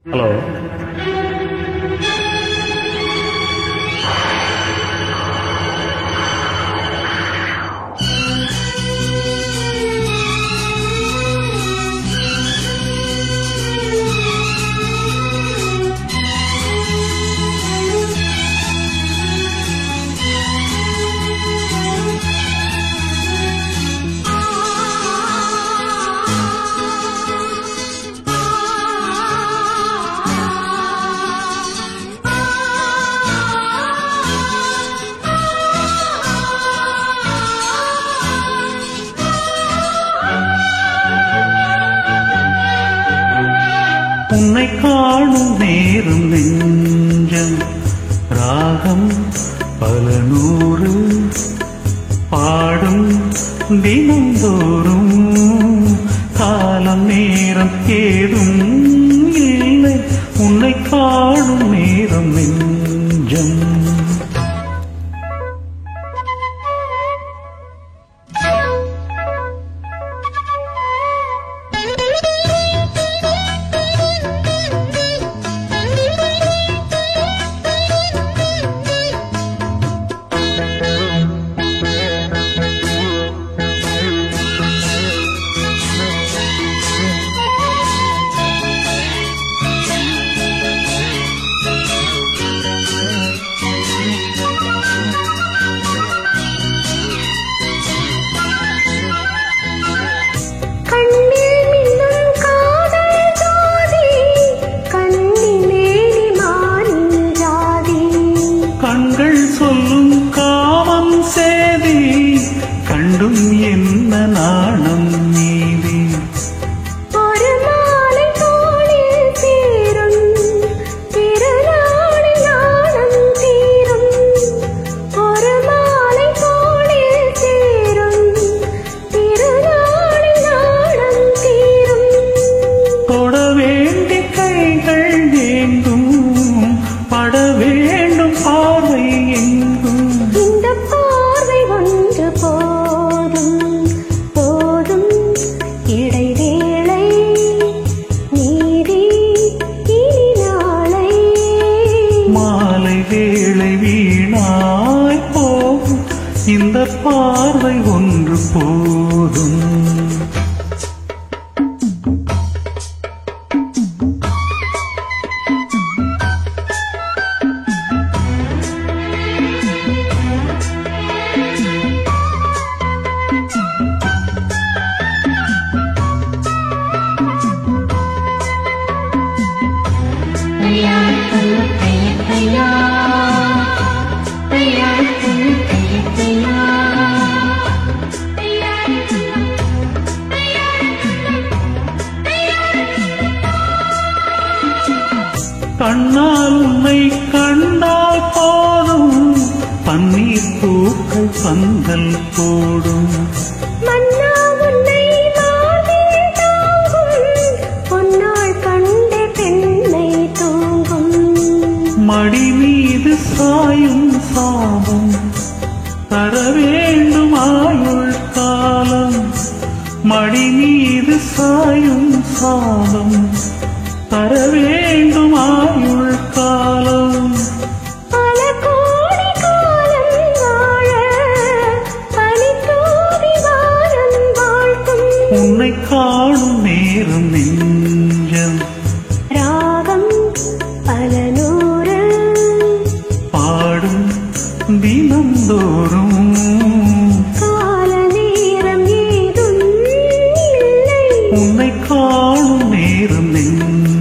Hello, உன்னை காணும் நேரம் நெஞ்சம் ராகம் பல நூறு பாடும் தினந்தோறும் காலம் நேரம் ஏதும் இல்லை உன்னை காணும் நேரம் நெஞ்சம். கண்கள் சொல்லும் காமம் சேதி கண்டும் என்ன நாணம் நீதி. ஒரு மாலை தோளில் சேரும் திருநாடு நாணம் தீரும். ஒரு மாலை தோளில் சேரும் திருநாடு நாணம் தீரும். தொட வேண்டி கைகள் ஏங்கும் பட வேண்டும் பார்வை எங்கும். இந்த பார்வை ஒன்று போதும் போதும் இடைவேளை நீதி இனி நாளை. மாலை வேளை வீணாய் போகும் இந்த பார்வை ஒன்று போதும். கண்ணால் உன்னை கண்டால் போதும் பன்னீர் பூக்கள் பந்தல் போடும். மன்னா உன்னை மார்பில் தாங்கும் பொன்னாள் கண்ட பெண்ணை தூங்கும். மடி மீது சாயும் சாபம் தர வேண்டும் ஆயுள் காலம். மடி மீது சாயும் சாபம் தர வேண்டும் ஆயுள் காலம். பல கோடி காலம் வாழ பனித்தூவி வானம் வாழ்த்தும். உன்னை காணும் நேரம் நெஞ்சம் ராகம் பல நூறு பாடும் தினந்தோறும் கால நேரம் ஏதும் இல்லை உன்னை காணும் நேரம் நெஞ்சம்.